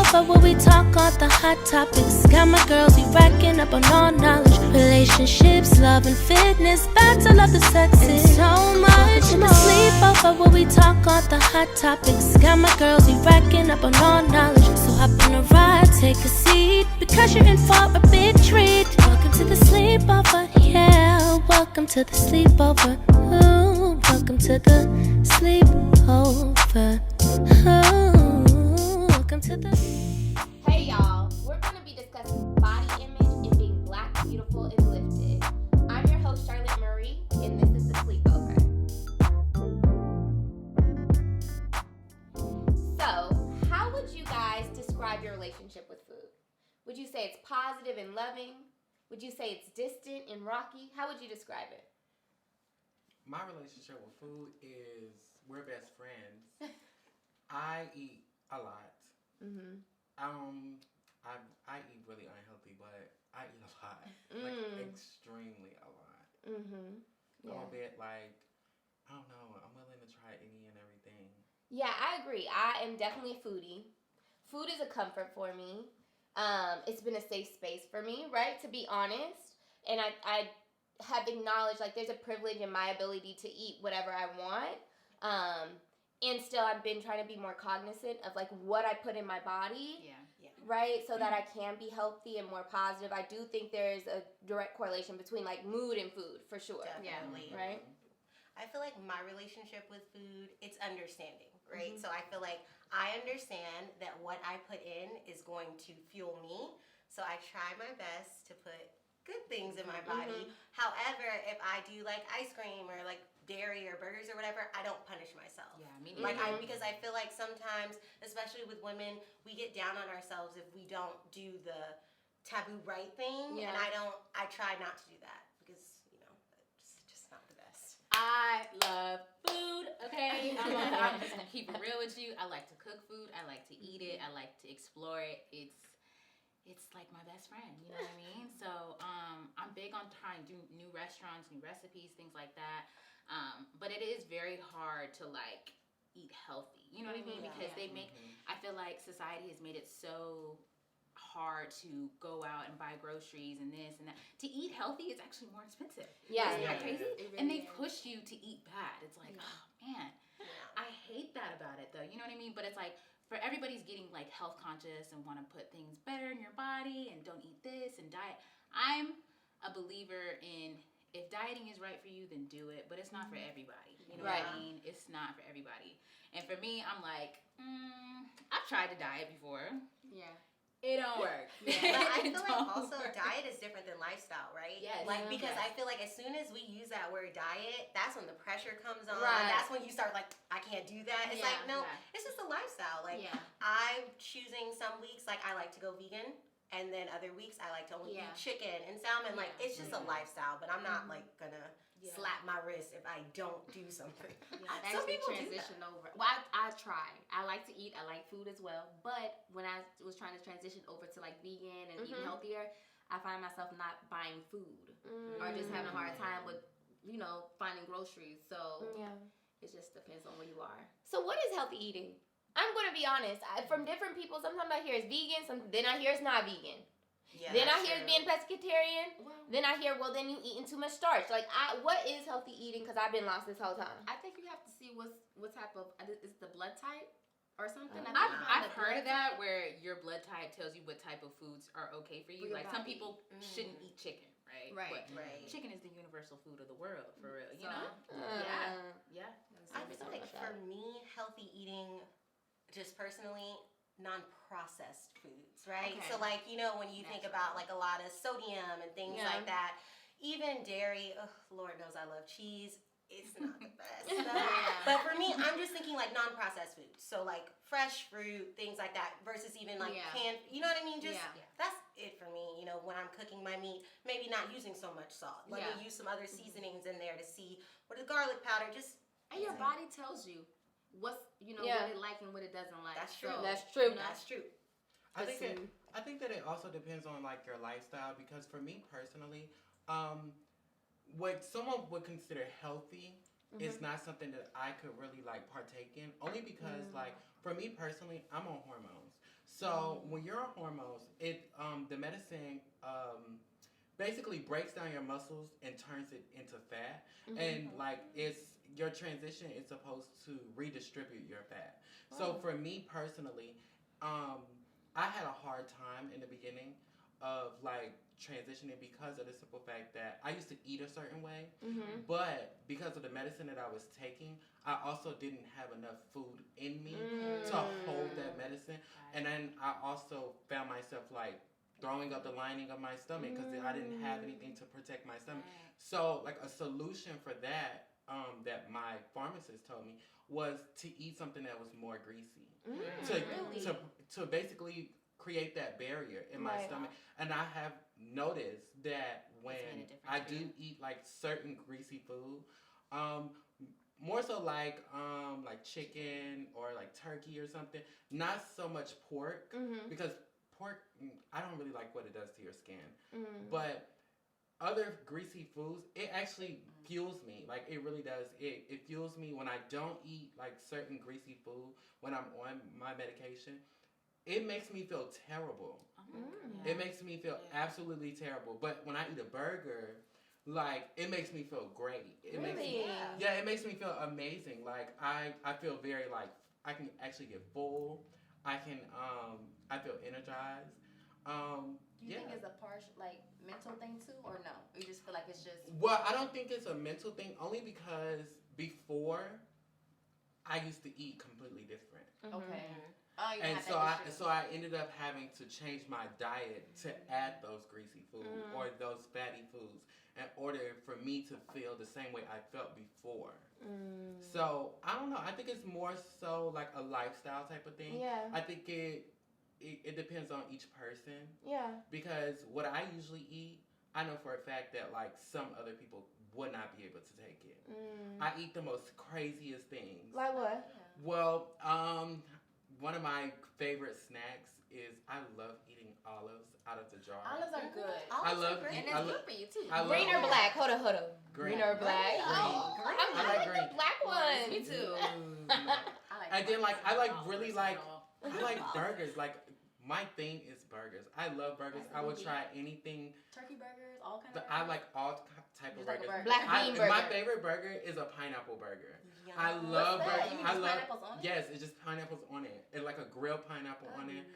sleepover where we talk all the hot topics. Got my girls, we racking up on all knowledge. Relationships, love and fitness, battle of the sexes, and so much more. The sleepover where we talk all the hot topics. Got my girls, we racking up on all knowledge. So hop on a ride, take a seat, because you're in for a big treat. Welcome to the sleepover, yeah. Welcome to the sleepover. Ooh, welcome to the sleepover. Ooh, welcome to the. Hey y'all, we're gonna be discussing body image and being black, beautiful, and lifted. I'm your host Charlotte Marie, and this is the Sleepover. So, how would you guys describe your relationship with food? Would you say it's positive and loving? Would you say it's distant and rocky? How would you describe it? My relationship with food is we're best friends. I eat a lot. Mm-hmm. I eat really unhealthy, but I eat a lot, like extremely a lot. Mm-hmm. Yeah. I'm a bit like, I don't know, I'm willing to try any and everything. Yeah, I agree. I am definitely a foodie. Food is a comfort for me. It's been a safe space for me, right? To be honest, and I have acknowledged like there's a privilege in my ability to eat whatever I want. And still, I've been trying to be more cognizant of like what I put in my body, right? So that I can be healthy and more positive. I do think there's a direct correlation between like mood and food, for sure. Definitely. Right? I feel like my relationship with food, it's understanding, right? Mm-hmm. So I feel like I understand that what I put in is going to fuel me. So I try my best to put good things in my body. However, if I do like ice cream or like dairy or burgers or whatever, I don't punish myself. Yeah, me neither. Like because I feel like sometimes, especially with women, we get down on ourselves if we don't do the taboo right thing. Yeah. And I try not to do that because, you know, it's just not the best. I love food, okay? I'm just gonna keep it real with you. I like to cook food. I like to eat it. I like to explore it. It's like my best friend, you know what I mean? So I'm big on trying to do new restaurants, new recipes, things like that. But it is very hard to like eat healthy, you know what I mean? Because they make, I feel like society has made it so hard to go out and buy groceries and this and that. To eat healthy is actually more expensive. Yeah. Isn't that crazy? Really and they is. push you to eat bad. It's like, oh man, I hate that about it though. You know what I mean? But it's like, for everybody's getting like health conscious and want to put things better in your body and don't eat this and diet. I'm a believer in if dieting is right for you, then do it. But it's not for everybody. You know what I mean? It's not for everybody. And for me, I'm like, I've tried to diet before. Yeah. It don't work. But I feel like also diet is different than lifestyle, right? Yes. Like because I feel like as soon as we use that word diet, that's when the pressure comes on. Right. That's when you start like, I can't do that. It's like, no, it's just a lifestyle. Like I'm choosing some weeks like I like to go vegan. And then other weeks I like to only eat chicken and salmon. Like it's just a lifestyle, but I'm not like gonna slap my wrist if I don't do something. I've actually transitioned over. Well, I try. I like to eat. I like food as well. But when I was trying to transition over to like vegan and eating healthier, I find myself not buying food or just having a hard time with, you know, finding groceries. So it just depends on where you are. So what is healthy eating? I'm going to be honest. From different people, sometimes I hear it's vegan, then I hear it's not vegan. Yeah, then I hear it's being pescatarian. Then I hear, well, then you eating too much starch. Like, what is healthy eating? Because I've been lost this whole time. I think you have to see what type of, is the blood type or something? I've heard of that where your blood type tells you what type of foods are okay for you. Like some people shouldn't eat chicken, right? Right. Chicken is the universal food of the world, for real. You So, know? Yeah. I feel like for me, healthy eating, just personally, non-processed foods, right? Okay. So like, you know, when you think about like a lot of sodium and things like that, even dairy, Lord knows I love cheese, it's not the best. But for me, I'm just thinking like non-processed foods. So like fresh fruit, things like that, versus even like canned, you know what I mean? Just that's it for me. You know, when I'm cooking my meat, maybe not using so much salt. Let me use some other seasonings in there to see what is garlic powder, just. And your body tells you what's, you know, what it like and what it doesn't like. That's true. So, That's true. That's true. I think that it also depends on like your lifestyle, because for me personally, what someone would consider healthy is not something that I could really like partake in, only because like for me personally, I'm on hormones. So when you're on hormones, the medicine basically breaks down your muscles and turns it into fat, and like your transition is supposed to redistribute your fat. So for me personally, I had a hard time in the beginning of like transitioning because of the simple fact that I used to eat a certain way, but because of the medicine that I was taking, I also didn't have enough food in me to hold that medicine, and then I also found myself like throwing up the lining of my stomach because I didn't have anything to protect my stomach. So like a solution for that that my pharmacist told me was to eat something that was more greasy, to basically create that barrier in my stomach. And I have noticed that when I do eat like certain greasy food, more so like chicken or like turkey or something, not so much pork, because pork, I don't really like what it does to your skin. But other greasy foods, it actually fuels me. Like it really does. It fuels me when I don't eat like certain greasy food when I'm on my medication. It makes me feel terrible. It makes me feel absolutely terrible. But when I eat a burger, like it makes me feel great. It makes me, it makes me feel amazing. Like I feel very like I can actually get full. I feel energized. Do you think it's a partial like mental thing too, or no? You just feel like it's just. Well, I don't think it's a mental thing, only because before I used to eat completely different. Okay. And so I ended up having to change my diet to add those greasy foods or those fatty foods in order for me to feel the same way I felt before. So I don't know. I think it's more so like a lifestyle type of thing. Yeah. I think it depends on each person. Yeah. Because what I usually eat, I know for a fact that like some other people would not be able to take it. I eat the most craziest things. Like what? Well, one of my favorite snacks is I love eating olives out of the jar. Olives are good. I love and eating. it's good for you too. Green or black? Hold on. Green. Green or black? Green. I like green. the black ones. Me too. And then like I like really like I like burgers. Like my thing is burgers. I love burgers. I would try anything. Turkey burgers, all kinds of burgers. I like all type of burgers. Black bean burger. My favorite burger is a pineapple burger. Yum. I love burgers. You mean I just love. pineapples on it? Yes, it's just pineapples on it, and like a grilled pineapple on it.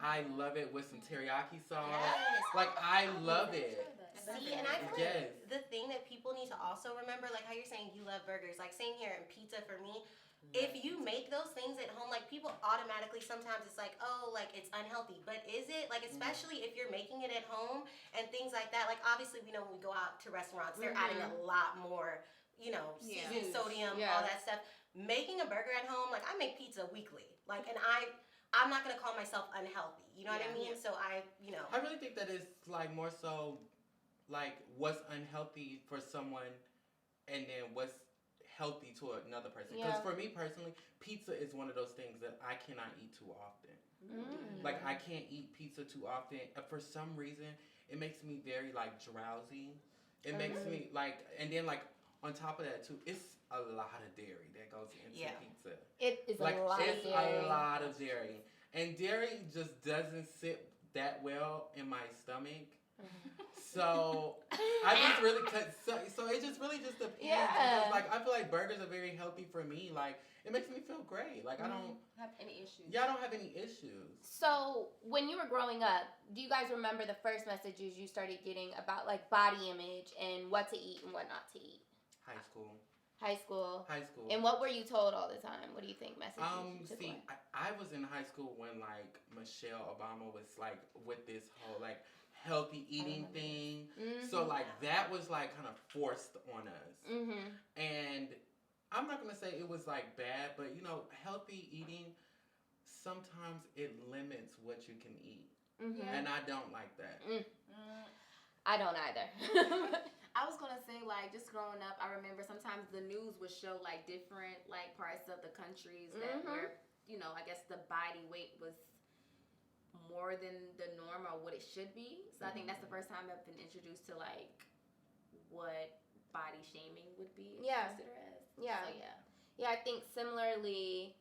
I love it with some teriyaki sauce. Yes. Like I love it. See, and I feel Yes. like the thing that people need to also remember, like how you're saying you love burgers, like same here, and pizza for me. If you make those things at home, like people automatically sometimes it's like, oh, like it's unhealthy. But is it? Like especially if you're making it at home and things like that. Like obviously we know when we go out to restaurants, they're adding a lot more, seasoned sodium, all that stuff. Making a burger at home, like I make pizza weekly. Like and I'm not gonna call myself unhealthy. You know what I mean? So I really think that it's like more so like what's unhealthy for someone and then what's healthy to another person. Because for me personally, pizza is one of those things that I cannot eat too often. Like I can't eat pizza too often. For some reason, it makes me very like drowsy. It makes me like, and then like on top of that too, it's a lot of dairy that goes into pizza. It is like a lot of dairy. It's a lot of dairy, and dairy just doesn't sit that well in my stomach. So I just really so it just really just depends. Because, like I feel like burgers are very healthy for me. Like it makes me feel great. Like I don't have any issues. Yeah, I don't have any issues. So when you were growing up, do you guys remember the first messages you started getting about like body image and what to eat and what not to eat? High school. High school. And what were you told all the time? What do you think messages you took away? I was in high school when like Michelle Obama was like with this whole like healthy eating thing. So like that was like kind of forced on us. And I'm not gonna say it was like bad, but healthy eating sometimes it limits what you can eat. And I don't like that. I don't either. I was gonna say, like, just growing up, I remember sometimes the news would show like different like parts of the countries that were, I guess the body weight was more than the norm or what it should be. So I think that's the first time I've been introduced to like what body shaming would be considered as. Yeah. So, Yeah, I think similarly,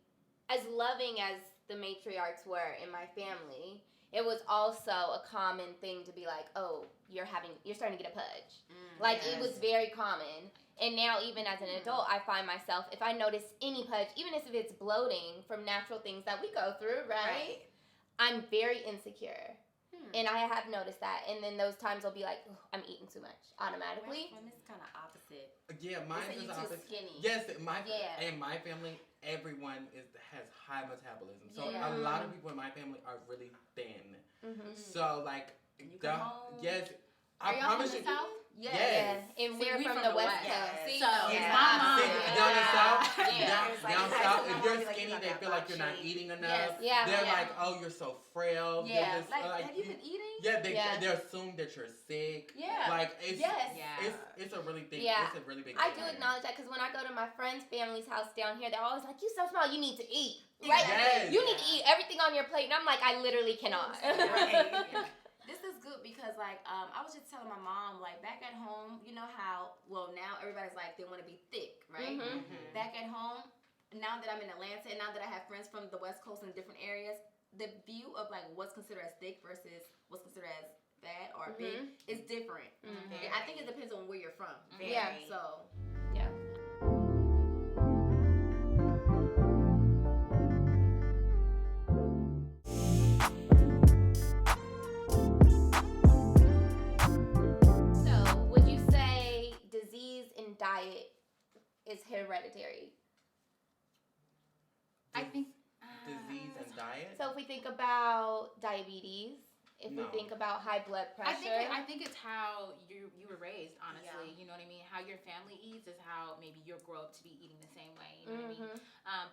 as loving as the matriarchs were in my family, it was also a common thing to be like, oh, you're starting to get a pudge. Like, it was very common. And now, even as an adult, I find myself, if I notice any pudge, even if it's bloating from natural things that we go through, right? I'm very insecure. And I have noticed that. And then those times I'll be like, I'm eating too much automatically. It's kind of opposite. Yeah, mine is opposite. Skinny. Yes, in my family, everyone has high metabolism. So a lot of people in my family are really thin. So like, you come home? Yes, Are I y'all promise from you. the South? Yeah. And we're from the West Coast. See, So, my mom. Down in South, Yeah. down Like, South, like, if you're like, skinny, like they that feel like you're not shape. eating enough. Yeah. They're like, oh, you're so frail. Yeah. They're just, Have you been eating? Yeah, they assume that you're sick. Yeah. Like, it's, Yes. it's a really big, Yeah. it's a really big I thing. do acknowledge that because when I go to my friend's family's house down here, they're always like, you so small, you need to eat. Right? Yes. You need to eat everything on your plate. And I'm like, I literally cannot. This is good because, like, I was just telling my mom, like, back at home, you know how, well, now everybody's like, they want to be thick, right? Back at home, now that I'm in Atlanta and now that I have friends from the West Coast and different areas, the view of, like, what's considered as thick versus what's considered as fat or big is different. I think it depends on where you're from. Yeah. So, Yeah. So, would you say disease in diet is hereditary? I think Disease and diet? So, if we think about diabetes, if we No. think about high blood pressure, I think it's how you were raised, honestly. Yeah. You know what I mean? How your family eats is how maybe you'll grow up to be eating the same way. You know what I mean?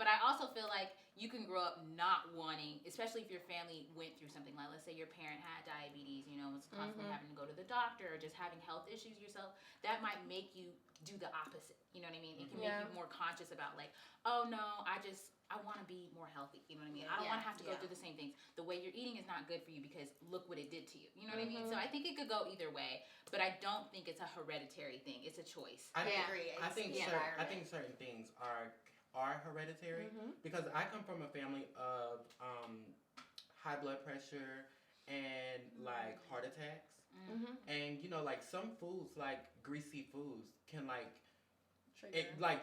But I also feel like you can grow up not wanting, especially if your family went through something like, let's say your parent had diabetes, you know, was constantly having to go to the doctor or just having health issues yourself. That might make you do the opposite. You know what I mean? It can make you more conscious about like, oh no, I want to be more healthy. You know what I mean? I don't want to have to go through the same things. The way you're eating is not good for you because look what it did to you. You know what I mean? So I think it could go either way, but I don't think it's a hereditary thing. It's a choice. I agree. I think certain things are hereditary because I come from a family of high blood pressure and like heart attacks. And you know, like some foods, like greasy foods, can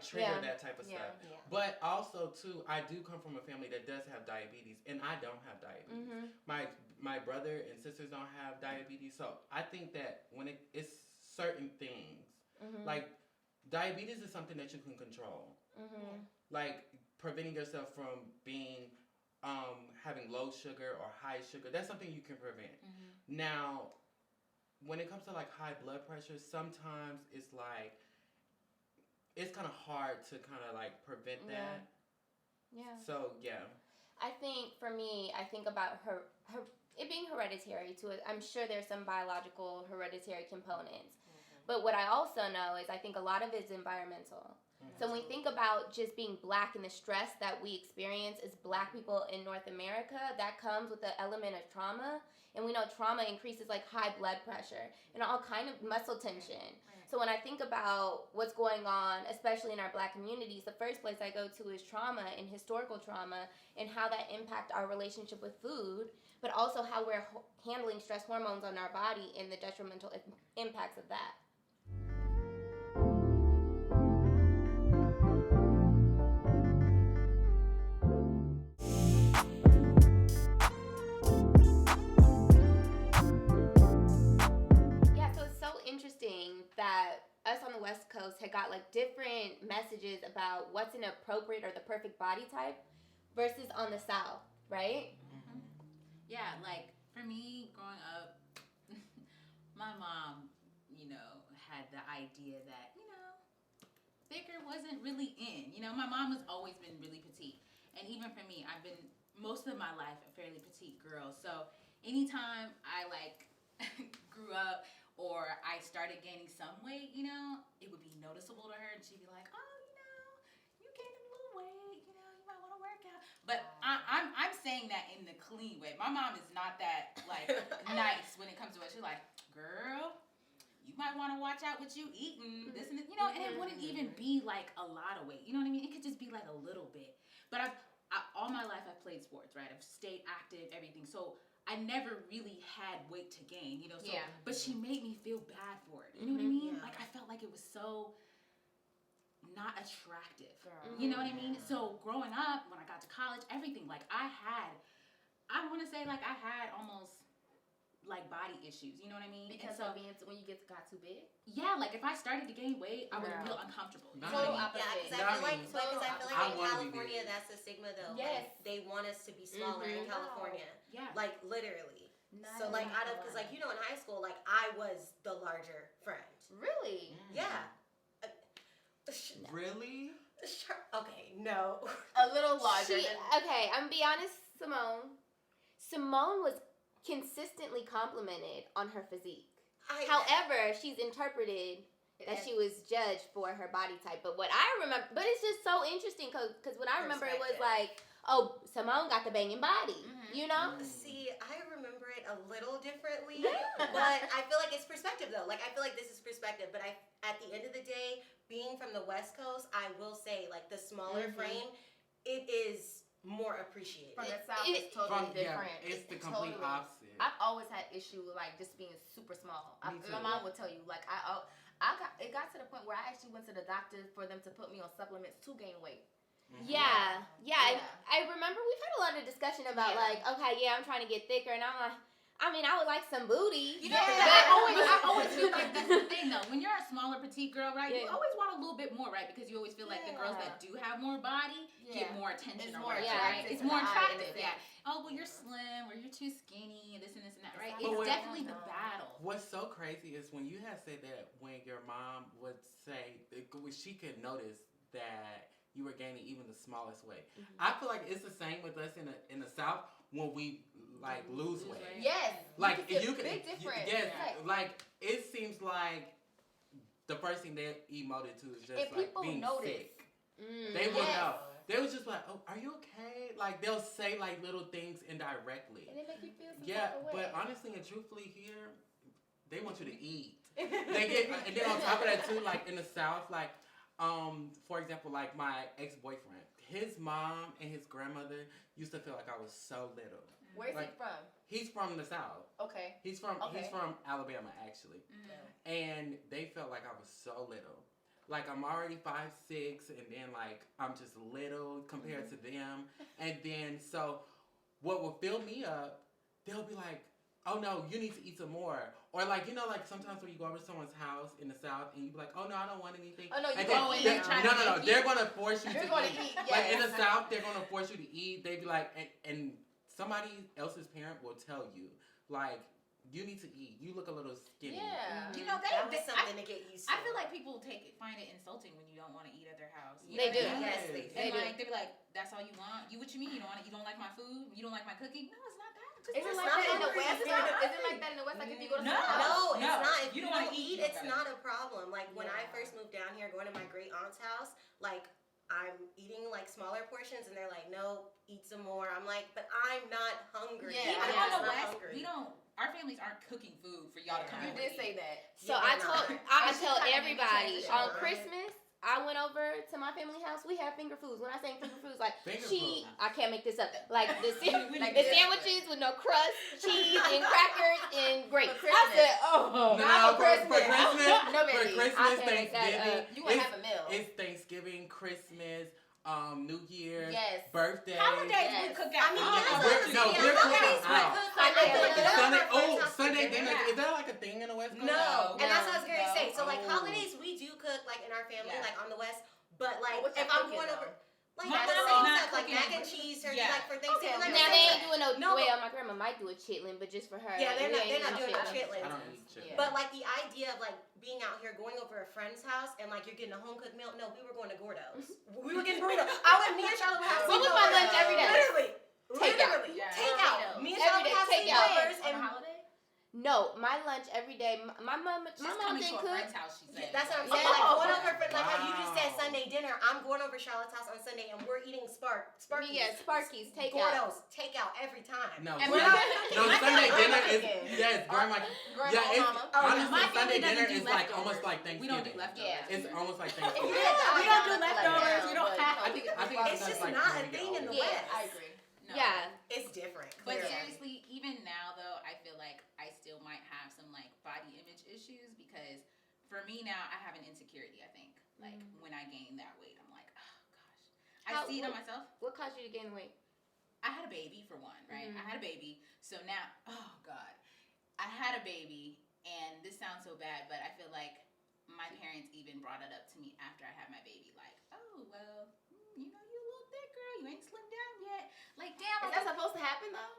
trigger that type of stuff. Yeah. But also too, I do come from a family that does have diabetes, and I don't have diabetes. My brother and sisters don't have diabetes, so I think that when it's certain things, like diabetes is something that you can control. Like preventing yourself from being having low sugar or high sugar, that's something you can prevent. Now, when it comes to like high blood pressure, sometimes it's like it's kind of hard to kind of like prevent that. Yeah. So yeah. I think for me, I think about it being hereditary to it. I'm sure there's some biological hereditary components. But what I also know is I think a lot of it is environmental. So when we think about just being Black and the stress that we experience as Black people in North America, that comes with the element of trauma. And we know trauma increases like high blood pressure and all kind of muscle tension. So when I think about what's going on, especially in our Black communities, the first place I go to is trauma and historical trauma and how that impact our relationship with food, but also how we're handling stress hormones on our body and the detrimental impacts of that. Interesting that us on the West Coast had got like different messages about what's an appropriate or the perfect body type versus on the South, right? Yeah, like for me growing up, my mom, you know, had the idea that, you know, thicker wasn't really in. You know, my mom has always been really petite. And even for me, I've been most of my life a fairly petite girl. So anytime I like grew up or I started gaining some weight, you know, it would be noticeable to her, and she'd be like, "Oh, you know, you gained a little weight. You know, you might want to work out." But I'm saying that in the clean way. My mom is not that like nice when it comes to it. She's like, "Girl, you might want to watch out what you eating. This and this, you know." And it wouldn't even be like a lot of weight. You know what I mean? It could just be like a little bit. But I all my life I've played sports, right? I've stayed active, everything. So I never really had weight to gain, you know. So, but she made me feel bad for it. You know what I mean? Like I felt like it was so not attractive. You know what I mean? So growing up, when I got to college, everything, like I want to say like I had almost like body issues, you know what I mean? Because so, when you got too big? Yeah, like if I started to gain weight, I would feel uncomfortable. You know Total what I mean? opposite. Yeah, because I feel like in California, that's the stigma though. Yes. Like, they want us to be smaller in California. Yeah. Like literally. Not So like because like you know in high school like I was the larger friend. Really? Yeah. Really? Okay, no. A little larger. Okay, I'm gonna be honest, Cimone. Cimone was consistently complimented on her physique. However, she's interpreted that she was judged for her body type. But what I remember, but it's just so interesting because what I remember it was like, oh, Cimone got the banging body, you know? See, I remember it a little differently, Yeah. but I feel like it's perspective though. Like I feel like this is perspective, but at the end of the day, being from the West Coast, I will say like the smaller frame, it is more appreciated. From the South, it's totally different. It's the complete opposite. I've always had issue with like just being super small. My mom would tell you like it got to the point where I actually went to the doctor for them to put me on supplements to gain weight. Yeah. I remember we've had a lot of discussion about like, okay, I'm trying to get thicker, and I'm like, I mean, I would like some booty. You know, I always feel like that's the thing though. When you're a smaller petite girl, right, you always want a little bit more, right? Because you always feel like the girls that do have more body get more attention, right? It's more attractive. Yeah. Oh, well, you're slim, or you're too skinny, and this and that, right? It's definitely the battle. What's so crazy is when you had said that when your mom would say she could notice that you were gaining even the smallest weight. I feel like it's the same with us in the South when we like lose weight. Yes. Like you can big difference. Yes. Like it seems like the first thing they emoted to is just like being sick. They will know. They was just like, oh, are you okay? Like they'll say like little things indirectly. And it make you feel some Yeah, type of way. but honestly and truthfully here, they want you to eat. They get, and then on top of that too, like in the South, like for example, like my ex-boyfriend, his mom and his grandmother used to feel like I was so little. Where's like, he from? He's from the South. Okay. He's from Alabama actually. And they felt like I was so little. Like I'm already 5'6", and then like I'm just little compared to them. And then so what will fill me up, they'll be like, oh no, you need to eat some more. Or like, you know, like sometimes when you go over to someone's house in the South and you be like, oh no, I don't want anything. Oh no, you go eat. No, they're gonna force you to eat. Yes. Like in the South, they're gonna force you to eat. They be like, and somebody else's parent will tell you, like, you need to eat. You look a little skinny. Yeah. You know, that was something to get used to. I feel like people find it insulting when you don't want to eat at their house. They do. Yes, they do. And like they be like, "That's all you want? What you mean you don't like my food? You don't like my cooking? No, it's not that. Is it like that in the West? Is it like that in the West? Like if you go to No, it's not. If you you don't don't wanna eat, eat, it's not a problem. Like when I first moved down here, going to my great aunt's house, like I'm eating like smaller portions, and they're like, "No, eat some more." I'm like, "But I'm not hungry." Yeah, I'm on just the not West, hungry. we don't. Our families aren't cooking food for y'all to come. You did say that. So I tell everybody on Christmas, I went over to my family house. We have finger foods. When I say finger foods, like I can't make this up. Like the sandwiches with no crust, cheese and crackers and grapes. I said, for Christmas, Thanksgiving. You want to have a meal. It's Thanksgiving, Christmas, New Year's, birthday. Holidays we cook out. We're cooking out. Sunday dinner. Yeah. Is that like a thing in the West Coast? No, and that's what I was gonna say. So like holidays, we do cook like in our family, like on the West. But like if I'm going over, like My the mom same not stuff, like cooking. mac and cheese, turkey, like for Thanksgiving. now they ain't doing my grandma might do a chitlin, but just for her. Yeah, they're not doing chitlins. I don't eat chitlins. But like the idea of like being out here going over a friend's house and like you're getting a home cooked meal. No, we were going to Gordo's. We were getting burritos. Me and Charlotte would have What was my lunch every day? Literally. Takeout. Me and Charlotte would have sleepovers on a holiday. No, my lunch every day. My mom didn't cook. Friend's house, she said. That's what I'm saying. Like going over for like how you just said Sunday dinner. I'm going over Charlotte's house on Sunday and we're eating Sparkies. Yeah, Sparkies, takeout. Gordos, takeout every time. No, And Sunday dinner is Grandma, it's mama. honestly My Sunday family dinner doesn't is do like leftovers. almost like We Thanksgiving. don't do leftovers. Yeah. It's almost like If Thanksgiving. you had We don't do leftovers. We don't have. I think It's just like not a when we get thing in the older. West. I agree. No. Yeah. It's different. But Clearly. seriously, even now though, I feel like I still might have some like body image issues because for me now, I have an insecurity. I think like when I gain that weight, I'm like, oh gosh, I see it on myself. What caused you to gain weight? I had a baby for one, right? I had a baby, so now, oh god, I had a baby, and this sounds so bad, but I feel like my parents even brought it up to me after I had my baby, like, oh well, you know, you a little thick girl, you ain't slimmed down yet. Like, damn, Is that supposed to happen though?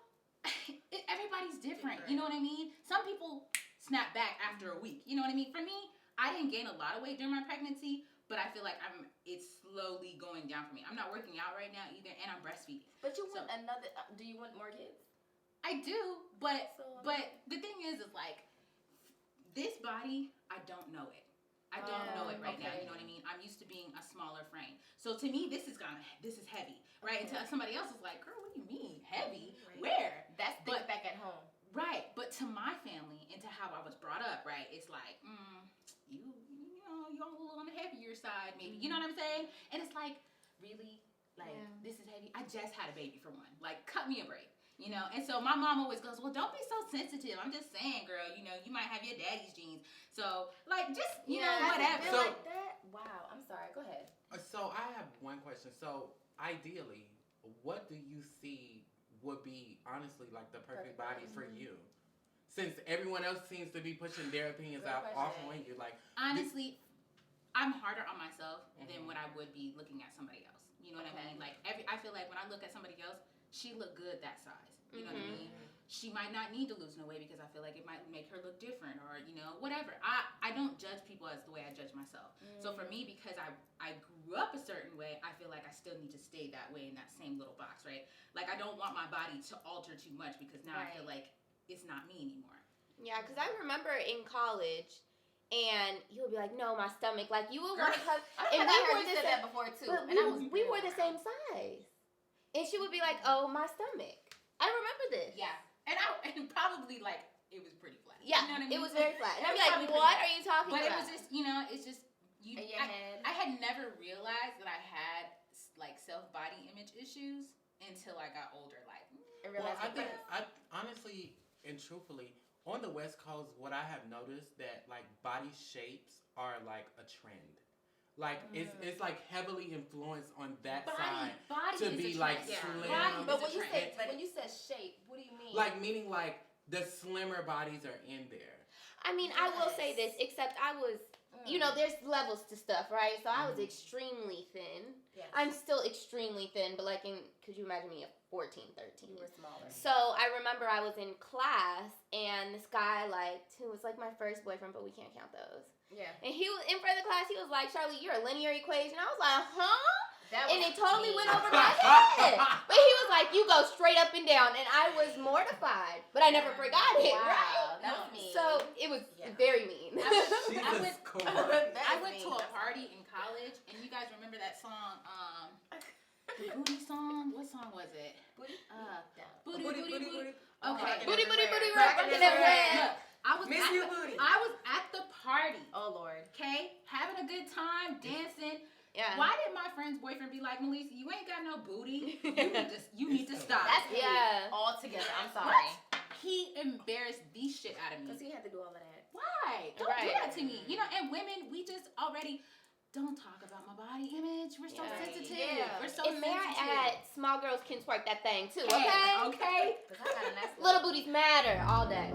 everybody's different. You know what I mean? Some people snap back after a week. You know what I mean? For me, I didn't gain a lot of weight during my pregnancy, but I feel like it's slowly going down for me. I'm not working out right now either, and I'm breastfeeding. But you want another? Do you want more kids? I do, but the thing is like this body, I don't know it. I don't know it right now. You know what I mean? I'm used to being a smaller frame, so to me, this is heavy, right? And to somebody else, is like, girl, what do you mean heavy? Where? That's thick back at home. Right, but to my family and to how I was brought up, right, it's like, you know, you're a little on the heavier side, maybe. You know what I'm saying? And it's like, really, like this is heavy. I just had a baby for one. Like, cut me a break. You know, and so my mom always goes, well, don't be so sensitive. I'm just saying, girl, you know, you might have your daddy's genes. So, like, just, you know, whatever. Feel like that? Wow, I'm sorry. Go ahead. So I have one question. So ideally, what do you see would be honestly like the perfect body for you? Since everyone else seems to be pushing their opinions off on you, like honestly, I'm harder on myself than what I would be looking at somebody else. You know what I mean? Like I feel like when I look at somebody else, she look good that size. You know what I mean? She might not need to lose no weight because I feel like it might make her look different or, you know, whatever. I don't judge people as the way I judge myself. So for me, because I grew up a certain way, I feel like I still need to stay that way in that same little box, right? Like I don't want my body to alter too much because now I feel like it's not me anymore. Yeah, because I remember in college, and you would be like, no, my stomach. Like, you would want to come. And I heard you said that before, too. But we were the same size. And she would be like, oh, my stomach. I remember this. Yeah. And probably, like, it was pretty flat. Yeah, you know what I mean? it was very flat. And I'd be Probably like, what are you talking But about? it was just, you know, it's just, In your head. I had never realized that I had, like, self-body image issues until I got older. Like, well, I think, honestly and truthfully, on the West Coast, what I have noticed that like body shapes are like a trend. Like it's like heavily influenced on that side to be like slim. But when you said shape, what do you mean? Like meaning like the slimmer bodies are in there. I mean, I will say this, except I was, you know, there's levels to stuff, right? So I was extremely thin. Yes. I'm still extremely thin, but like could you imagine me at 14, 13? You were smaller. So I remember I was in class, and this guy, like, who was like my first boyfriend, but we can't count those. Yeah. And he was in front of the class, he was like, Charlie, you're a linear equation. I was like, huh? That And was it totally me. went over my head. But he was like, you go straight up and down. And I was mortified, but I never forgot it, Wow, right? that was mean. So it was very mean. Jesus Christ. I went to a party in college, and you guys remember that song, the booty song? What song was it? Booty? Booty. Okay. Booty, everywhere. rockin' everywhere. Look, I was at the party. Oh, Lord. Okay, having a good time, dancing. Yeah. Why did my friend's boyfriend be like, Meleeze, you ain't got no booty. You need to stop. That's hate all together. I'm sorry. He embarrassed the shit out of me. Because he had to do all of that. Why? Don't do that to me. You know, and women, we just already don't talk about my body image. We're so sensitive. Yeah. We're so And may I add, small girls can twerk that thing too, okay? Okay. Because I got a nice Little booties matter all day.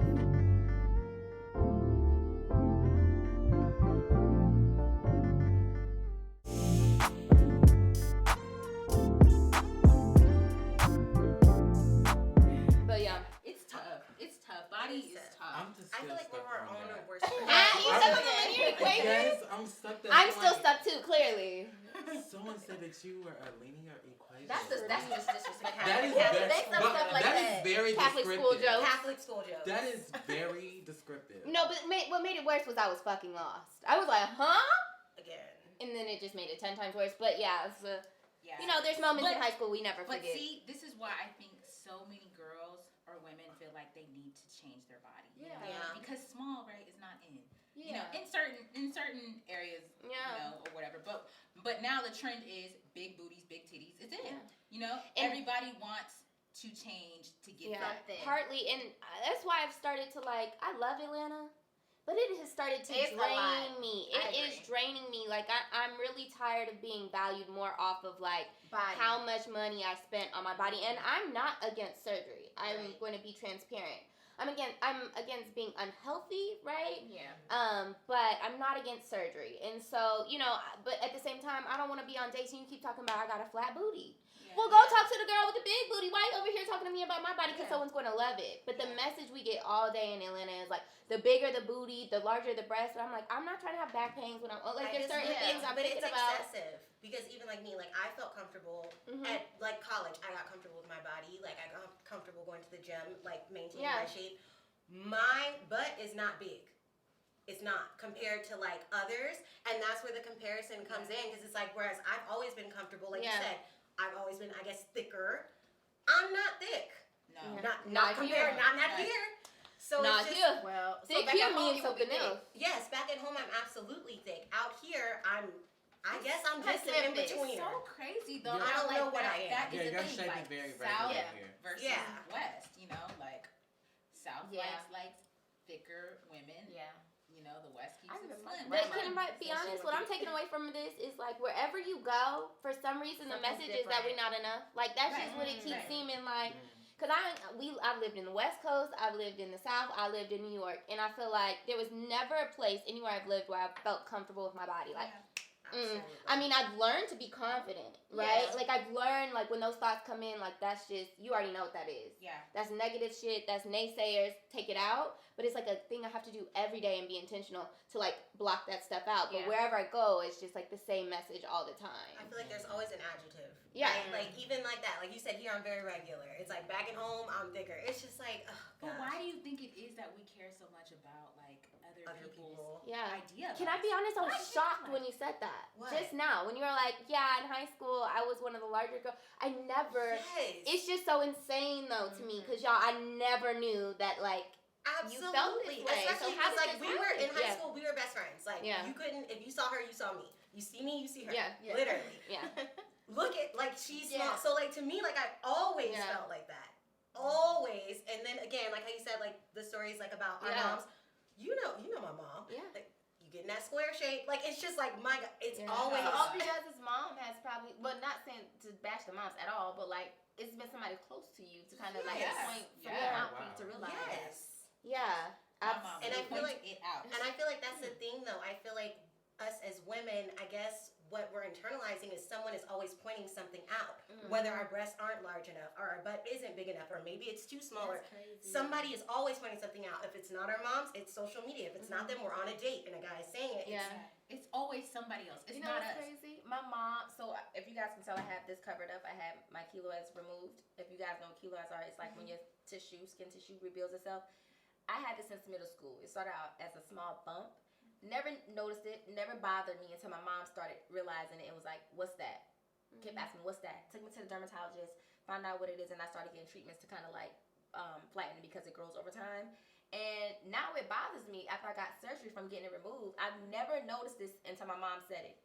But yeah. It's tough. It's tough. Body is tough. I'm just I feel still like when stuck we're on on that. we're You stuck on the linear equation? Yes, I'm stuck there. I'm still stuck too, clearly. Someone said that you were a linear equation. That's just disrespectful. That is Say some stuff like that that. is very Catholic descriptive. school jokes. Catholic school jokes. That is very descriptive. No, but what made it worse was I was fucking lost. I was like, huh? Again. And then it just made it 10 times worse. But yeah, it's Yeah. you know, there's moments in high school we never But forget. see, this is why I think so many girls or women feel like they need to change their body. You know? Yeah. Because small, right, is not in. Yeah. You know, in certain areas, you Yeah. know, or whatever. But now the trend is big booties, big titties. It's in. Yeah. You know, And- everybody wants to change to get something. Partly, and that's why I've started to I love Atlanta, but it has started to It's a drain lot. me. I It is agree. draining me. I'm really tired of being valued more off of Body. how much money I spent on my body. And I'm not against surgery. I'm Right. going to be transparent. I'm against being unhealthy, right? Yeah. But I'm not against surgery. And so, you know, but at the same time, I don't want to be on dates and you keep talking about I got a flat booty. Yeah. Well, go talk to the girl with the big booty. Why you over here talking to me about my body? Because Yeah. someone's going to love it. But the message we get all day in Atlanta is the bigger the booty, the larger the breast. But I'm like, I'm not trying to have back pains when I'm there's certain things I'm but thinking it's about. excessive because even me, I felt comfortable Mhm. at college. I got comfortable with my body. I got comfortable going to the gym, maintaining Yeah. my shape. My butt is not big. It's not compared to others, and that's where the comparison comes in because it's whereas I've always been comfortable, like you said, I've always been, I guess, thicker. I'm not thick. No. Yeah. Not compared, here. not Right. here. So Not it's just, here. Well, Thick back here at home, means you would be something thick. else. yes, back at home I'm absolutely thick. Out here I guess I'm That's just in different. between. It's so crazy though. Yeah. I don't how, know what that, I am. That is Yeah, the your thing. shape Like, is very South regular here. versus Yeah. West. You know, South Yeah. likes thicker women. Yeah. You know, the West keeps I it remember slim. But Grandma can I be said she honest? would What I'm be taking thick. away from this is wherever you go, for some reason the Something's message is that we're different. not enough. That's Right. just what it keeps Right. seeming like. Cause I've lived in the West Coast, I've lived in the South, I lived in New York, and I feel like there was never a place anywhere I've lived where I felt comfortable with my body. Absolutely. I mean, I've learned to be confident, right? Yeah. I've learned when those thoughts come in, that's just you already know what that is. Yeah. That's negative shit. That's naysayers. Take it out. But it's a thing I have to do every day and be intentional to block that stuff out. But Yeah. wherever I go, it's just the same message all the I time. feel like there's always an adjective. Yeah. Right? Even that. Like you said, here I'm very regular. It's back at home, I'm thicker. It's just But why do you think it is that we care so much about other people's people. Yeah. idea? of Can I us? be honest? I Why was do you shocked think when you said that. What? Just now. When you were like, yeah, in high school, I was one of the larger girls. I never. Yes. It's just so insane, though, to me. Because, y'all, I never knew that, Absolutely. you felt this way. Especially So how because did this we were in happen? high Yeah. school, we were best friends. Yeah. You couldn't, if you saw her, you saw me. You see me, you see her. Yeah. Literally. Yeah. Look at she's Yeah. small. So to me, I always Yeah. felt like that. Always. And then again, how you said, the stories about our Yeah. moms. You know my mom. Yeah. You get in that square shape. It's just my God. It's Yeah. always. So all because his mom has probably, well, not saying to bash the moms at all, but it's been somebody close to you to kind of Yes. point from Yeah. out for you to realize. Yes. Yeah. My mom And I feel points like- it out. And I feel like that's the thing, though. I feel like us as women, I guess what we're internalizing is someone is always pointing something out. Whether our breasts aren't large enough, or our butt isn't big enough, or maybe it's too small. That's crazy. Somebody is always pointing something out. If it's not our moms, it's social media. If it's not them, we're on a date and a guy is saying it. Yeah. It's always somebody else. It's You know not what's us. crazy? My mom, so if you guys can tell, I have this covered up. I had my keloids removed. If you guys know what keloids are, it's when your skin tissue rebuilds itself. I had this since middle school. It started out as a small bump. Never noticed it, never bothered me until my mom started realizing it and was like, what's that? Kept asking me, what's that? Took me to the dermatologist, found out what it is, and I started getting treatments to kind of flatten it because it grows over time. And now it bothers me after I got surgery from getting it removed. I've never noticed this until my mom said it.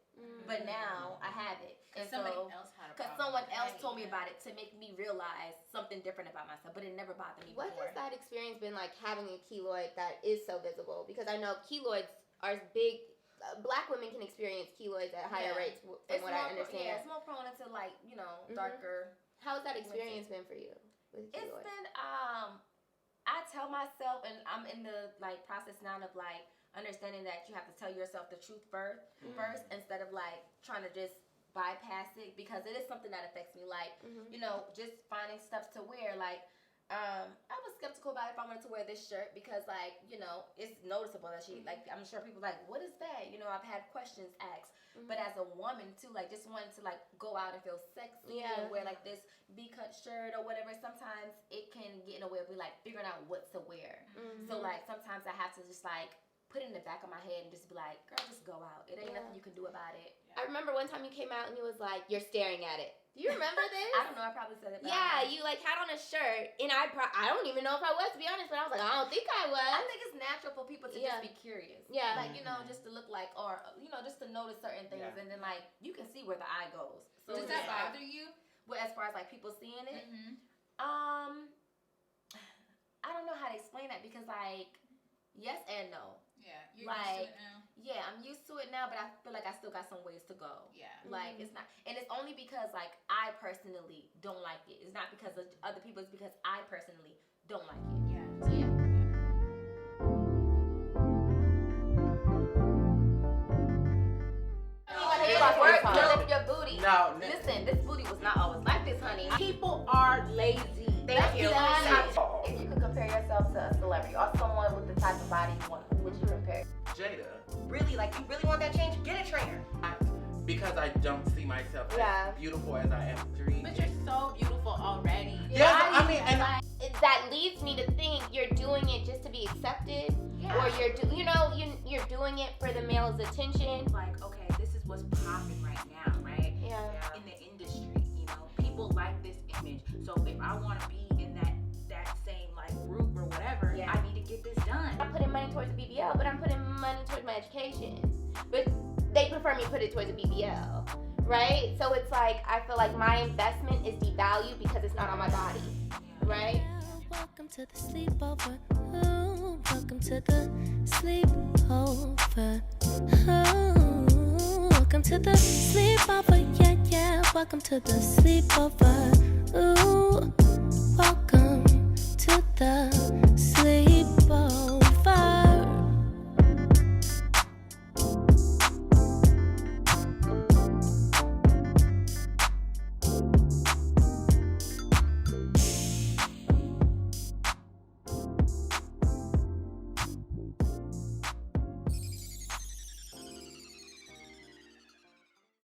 But now I have it. And Somebody so, else had a because problem. someone else Right. told me about it to make me realize something different about myself, but it never bothered me What before. has that experience been like having a keloid that is so visible? Because I know keloids are big. Black women can experience keloids at higher Yeah. rates, from It's what more I understand. Yeah, it's more prone to darker. How has that experience been for you with It's keloids? been I tell myself, and I'm in the process now of understanding that you have to tell yourself the truth first instead of trying to just bypass it, because it is something that affects me. Just finding stuff to wear. I was skeptical about if I wanted to wear this shirt because it's noticeable that I'm sure people what is that? I've had questions asked. but as a woman too, like just wanting to like go out and feel sexy and wear like this V-cut shirt or whatever. Sometimes it can get in a way of me like figuring out what to wear. So like sometimes I have to just like put it in the back of my head and just be like, girl, just go out. It ain't nothing you can do about it. I remember one time you came out and you was like, you're staring at it. Do you remember this? I don't know. I probably said it. Yeah, you like had on a shirt, and I don't even know if I was, to be honest, but I was like, I don't think I was. I think it's natural for people to just be curious. Yeah. Like, you know, just to look like, or, you know, just to notice certain things, and then, like, you can see where the eye goes. So does that bother you? Well, as far as, like, people seeing it? I don't know how to explain that because, like, yes and no. Yeah, you're like, used to it now. Yeah, I'm used to it now, but I feel like I still got some ways to go. Yeah. Like, it's not, and it's only because, like, I personally don't like it. It's not because of other people, it's because I personally don't like it. Yeah. So, yeah. Work your booty. No, Listen, this booty was not always like this, honey. People are lazy. Thank you. If you could compare yourself to a celebrity or someone with the type of body you want, who would you compare? Jada. Really, like, you really want that change? Get a trainer. Because I don't see myself as beautiful as I am street. But you're so beautiful already. Yeah, I mean, and that leads me to think you're doing it just to be accepted, or you're doing it for the male's attention. Like, okay, this is what's popping right now, right? Yeah. In the industry, you know, people like this image. So if I want to be in that same like group or whatever, I need to get this done. I'm putting money towards the BBL, but I'm putting money towards my education. But they prefer me put it towards the BBL, right? So it's like I feel like my investment is devalued because it's not on my body, right? Welcome to the sleepover. Ooh, welcome to the sleepover. Ooh, welcome to the sleepover. Yeah, yeah. Welcome to the sleepover. Ooh, welcome to the sleepover.